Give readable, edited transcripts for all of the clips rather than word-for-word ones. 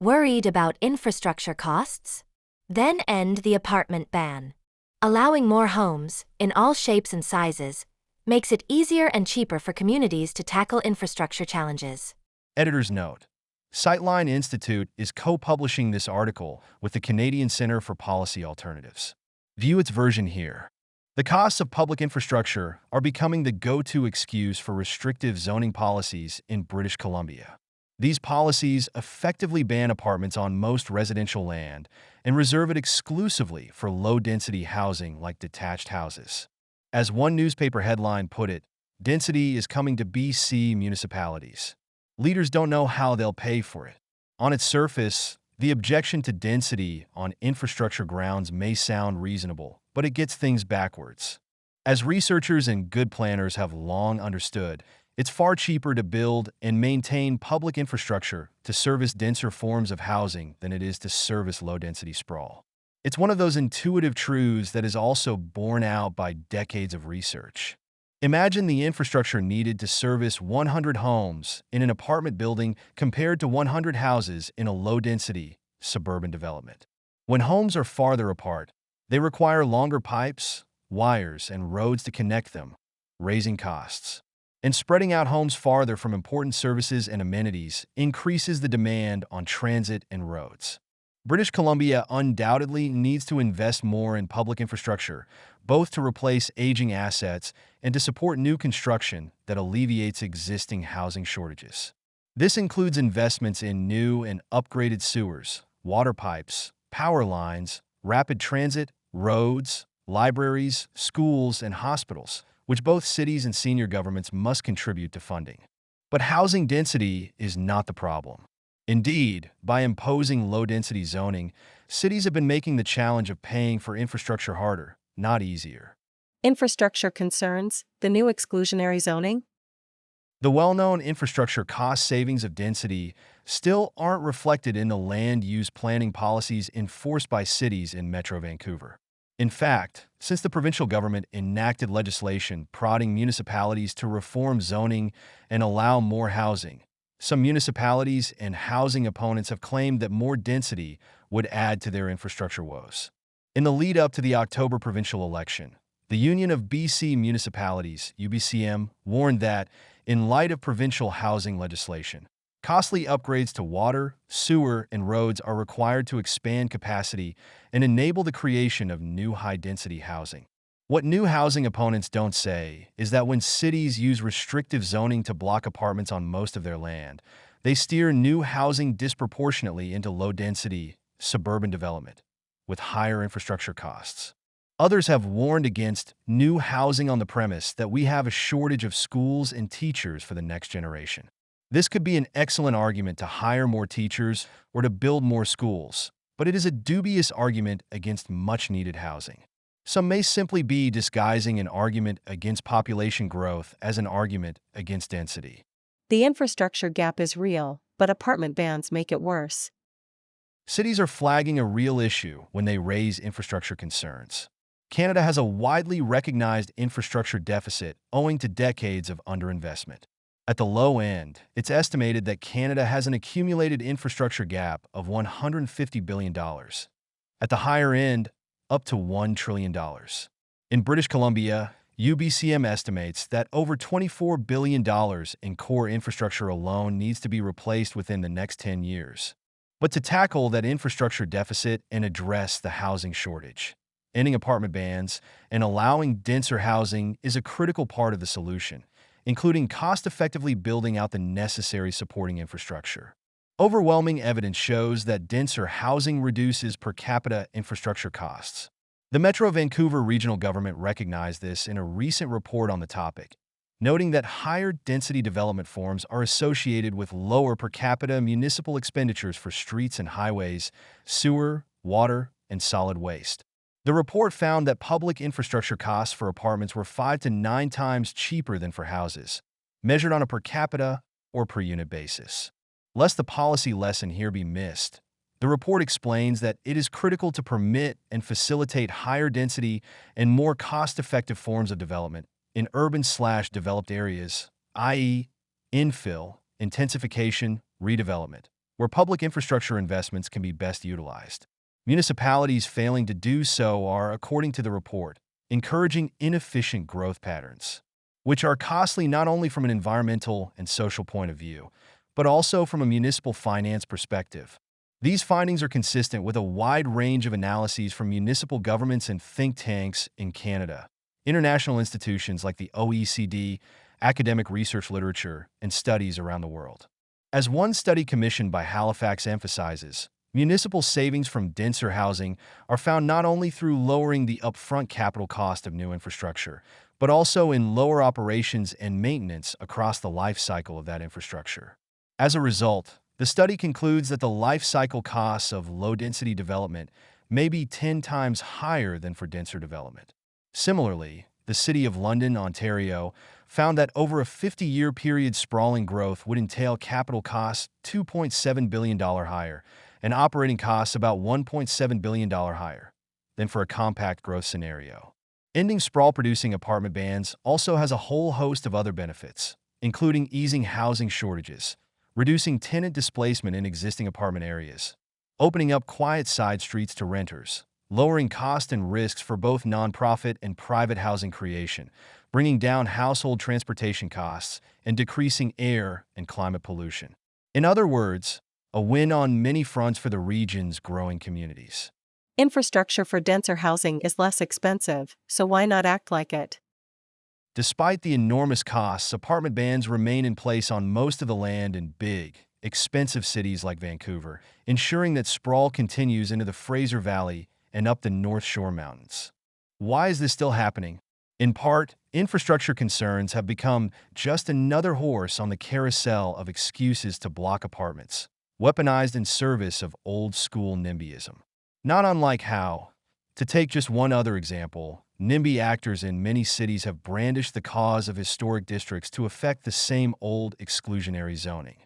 Worried about infrastructure costs? Then end the apartment ban. Allowing more homes, in all shapes and sizes, makes it easier and cheaper for communities to tackle infrastructure challenges. Editor's note: Sightline Institute is co-publishing this article with the Canadian Centre for Policy Alternatives. View its version here. The costs of public infrastructure are becoming the go-to excuse for restrictive zoning policies in British Columbia. These policies effectively ban apartments on most residential land and reserve it exclusively for low-density housing like detached houses. As one newspaper headline put it, density is coming to BC municipalities. Leaders don't know how they'll pay for it. On its surface, the objection to density on infrastructure grounds may sound reasonable, but it gets things backwards. As researchers and good planners have long understood, it's far cheaper to build and maintain public infrastructure to service denser forms of housing than it is to service low-density sprawl. It's one of those intuitive truths that is also borne out by decades of research. Imagine the infrastructure needed to service 100 homes in an apartment building compared to 100 houses in a low-density suburban development. When homes are farther apart, they require longer pipes, wires, and roads to connect them, raising costs. And spreading out homes farther from important services and amenities increases the demand on transit and roads. British Columbia undoubtedly needs to invest more in public infrastructure, both to replace aging assets and to support new construction that alleviates existing housing shortages. This includes investments in new and upgraded sewers, water pipes, power lines, rapid transit, roads, libraries, schools, and hospitals, which both cities and senior governments must contribute to funding. But housing density is not the problem. Indeed, by imposing low-density zoning, cities have been making the challenge of paying for infrastructure harder, not easier. Infrastructure concerns, the new exclusionary zoning? The well-known infrastructure cost savings of density still aren't reflected in the land use planning policies enforced by cities in Metro Vancouver. In fact, since the provincial government enacted legislation prodding municipalities to reform zoning and allow more housing, some municipalities and housing opponents have claimed that more density would add to their infrastructure woes. In the lead-up to the October provincial election, the Union of BC Municipalities, UBCM, warned that, in light of provincial housing legislation, costly upgrades to water, sewer, and roads are required to expand capacity and enable the creation of new high-density housing. What new housing opponents don't say is that when cities use restrictive zoning to block apartments on most of their land, they steer new housing disproportionately into low-density, suburban development, with higher infrastructure costs. Others have warned against new housing on the premise that we have a shortage of schools and teachers for the next generation. This could be an excellent argument to hire more teachers or to build more schools, but it is a dubious argument against much-needed housing. Some may simply be disguising an argument against population growth as an argument against density. The infrastructure gap is real, but apartment bans make it worse. Cities are flagging a real issue when they raise infrastructure concerns. Canada has a widely recognized infrastructure deficit owing to decades of underinvestment. At the low end, it's estimated that Canada has an accumulated infrastructure gap of $150 billion. At the higher end, up to $1 trillion. In British Columbia, UBCM estimates that over $24 billion in core infrastructure alone needs to be replaced within the next 10 years. But to tackle that infrastructure deficit and address the housing shortage, ending apartment bans and allowing denser housing is a critical part of the solution, including cost-effectively building out the necessary supporting infrastructure. Overwhelming evidence shows that denser housing reduces per capita infrastructure costs. The Metro Vancouver regional government recognized this in a recent report on the topic, noting that higher density development forms are associated with lower per capita municipal expenditures for streets and highways, sewer, water, and solid waste. The report found that public infrastructure costs for apartments were 5 to 9 times cheaper than for houses, measured on a per capita or per unit basis. Lest the policy lesson here be missed, the report explains that it is critical to permit and facilitate higher density and more cost-effective forms of development in urban/developed areas, i.e., infill, intensification, redevelopment, where public infrastructure investments can be best utilized. Municipalities failing to do so are, according to the report, encouraging inefficient growth patterns, which are costly not only from an environmental and social point of view, but also from a municipal finance perspective. These findings are consistent with a wide range of analyses from municipal governments and think tanks in Canada, international institutions like the OECD, academic research literature, and studies around the world. As one study commissioned by Halifax emphasizes, municipal savings from denser housing are found not only through lowering the upfront capital cost of new infrastructure, but also in lower operations and maintenance across the life cycle of that infrastructure. As a result, the study concludes that the life cycle costs of low-density development may be 10 times higher than for denser development. Similarly, the City of London, Ontario, found that over a 50-year period, sprawling growth would entail capital costs $2.7 billion higher and operating costs about $1.7 billion higher than for a compact growth scenario. Ending sprawl-producing apartment bans also has a whole host of other benefits, including easing housing shortages, reducing tenant displacement in existing apartment areas, opening up quiet side streets to renters, lowering costs and risks for both nonprofit and private housing creation, bringing down household transportation costs, and decreasing air and climate pollution. In other words, a win on many fronts for the region's growing communities. Infrastructure for denser housing is less expensive, so why not act like it? Despite the enormous costs, apartment bans remain in place on most of the land in big, expensive cities like Vancouver, ensuring that sprawl continues into the Fraser Valley and up the North Shore Mountains. Why is this still happening? In part, infrastructure concerns have become just another horse on the carousel of excuses to block apartments, weaponized in service of old-school NIMBYism. Not unlike how, to take just one other example, NIMBY actors in many cities have brandished the cause of historic districts to effect the same old exclusionary zoning.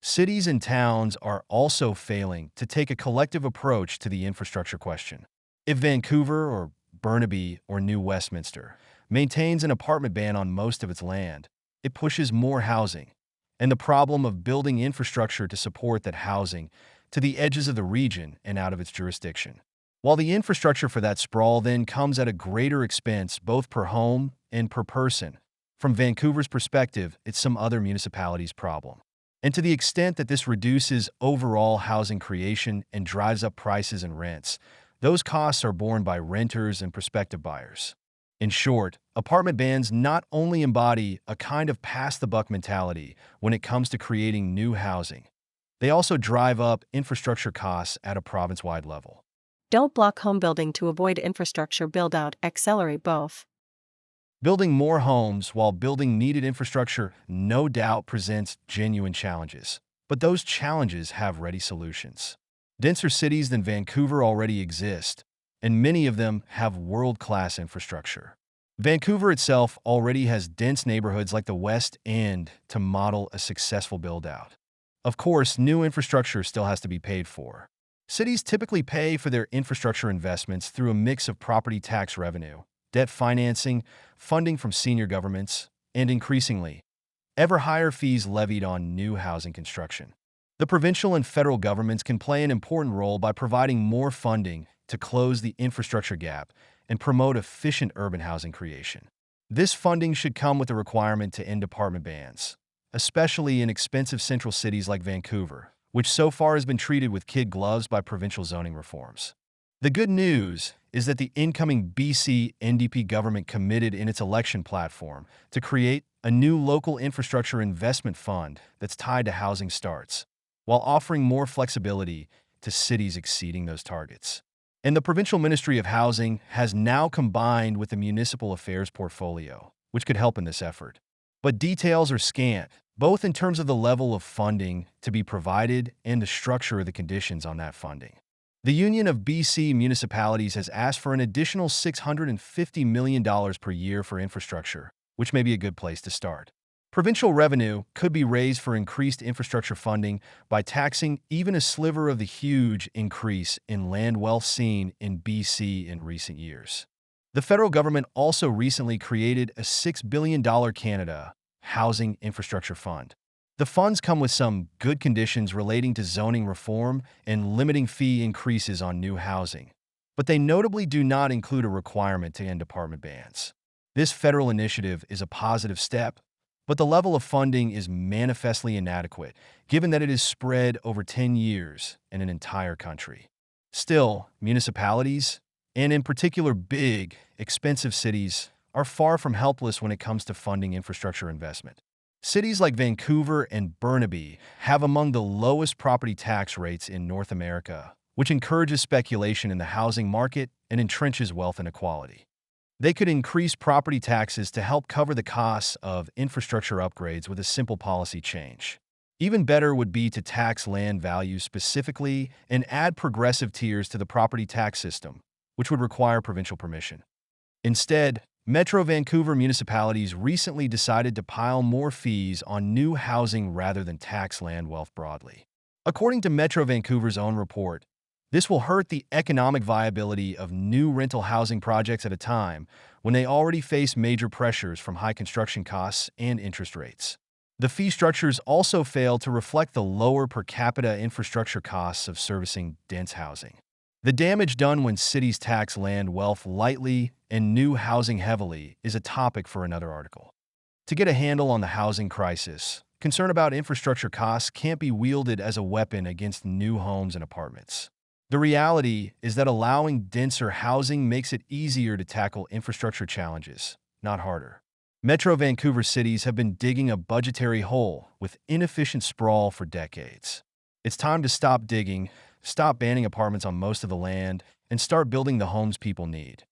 Cities and towns are also failing to take a collective approach to the infrastructure question. If Vancouver or Burnaby or New Westminster maintains an apartment ban on most of its land, it pushes more housing, and the problem of building infrastructure to support that housing to the edges of the region and out of its jurisdiction. While the infrastructure for that sprawl then comes at a greater expense both per home and per person, from Vancouver's perspective, it's some other municipality's problem. And to the extent that this reduces overall housing creation and drives up prices and rents, those costs are borne by renters and prospective buyers. In short, apartment bans not only embody a kind of pass-the-buck mentality when it comes to creating new housing, they also drive up infrastructure costs at a province-wide level. Don't block home building to avoid infrastructure build-out, accelerate both. Building more homes while building needed infrastructure no doubt presents genuine challenges, but those challenges have ready solutions. Denser cities than Vancouver already exist, and many of them have world-class infrastructure. Vancouver itself already has dense neighborhoods like the West End to model a successful build-out. Of course, new infrastructure still has to be paid for. Cities typically pay for their infrastructure investments through a mix of property tax revenue, debt financing, funding from senior governments, and increasingly, ever higher fees levied on new housing construction. The provincial and federal governments can play an important role by providing more funding to close the infrastructure gap and promote efficient urban housing creation. This funding should come with a requirement to end apartment bans, especially in expensive central cities like Vancouver, which so far has been treated with kid gloves by provincial zoning reforms. The good news is that the incoming BC NDP government committed in its election platform to create a new local infrastructure investment fund that's tied to housing starts, while offering more flexibility to cities exceeding those targets. And the Provincial Ministry of Housing has now combined with the Municipal Affairs portfolio, which could help in this effort. But details are scant, both in terms of the level of funding to be provided and the structure of the conditions on that funding. The Union of BC Municipalities has asked for an additional $650 million per year for infrastructure, which may be a good place to start. Provincial revenue could be raised for increased infrastructure funding by taxing even a sliver of the huge increase in land wealth seen in BC in recent years. The federal government also recently created a $6 billion Canada Housing Infrastructure Fund. The funds come with some good conditions relating to zoning reform and limiting fee increases on new housing, but they notably do not include a requirement to end apartment bans. This federal initiative is a positive step, but the level of funding is manifestly inadequate, given that it is spread over 10 years in an entire country. Still, municipalities, and in particular big, expensive cities, are far from helpless when it comes to funding infrastructure investment. Cities like Vancouver and Burnaby have among the lowest property tax rates in North America, which encourages speculation in the housing market and entrenches wealth inequality. They could increase property taxes to help cover the costs of infrastructure upgrades with a simple policy change. Even better would be to tax land values specifically and add progressive tiers to the property tax system, which would require provincial permission. Instead, Metro Vancouver municipalities recently decided to pile more fees on new housing rather than tax land wealth broadly. According to Metro Vancouver's own report, this will hurt the economic viability of new rental housing projects at a time when they already face major pressures from high construction costs and interest rates. The fee structures also fail to reflect the lower per capita infrastructure costs of servicing dense housing. The damage done when cities tax land wealth lightly and new housing heavily is a topic for another article. To get a handle on the housing crisis, concern about infrastructure costs can't be wielded as a weapon against new homes and apartments. The reality is that allowing denser housing makes it easier to tackle infrastructure challenges, not harder. Metro Vancouver cities have been digging a budgetary hole with inefficient sprawl for decades. It's time to stop digging, stop banning apartments on most of the land, and start building the homes people need.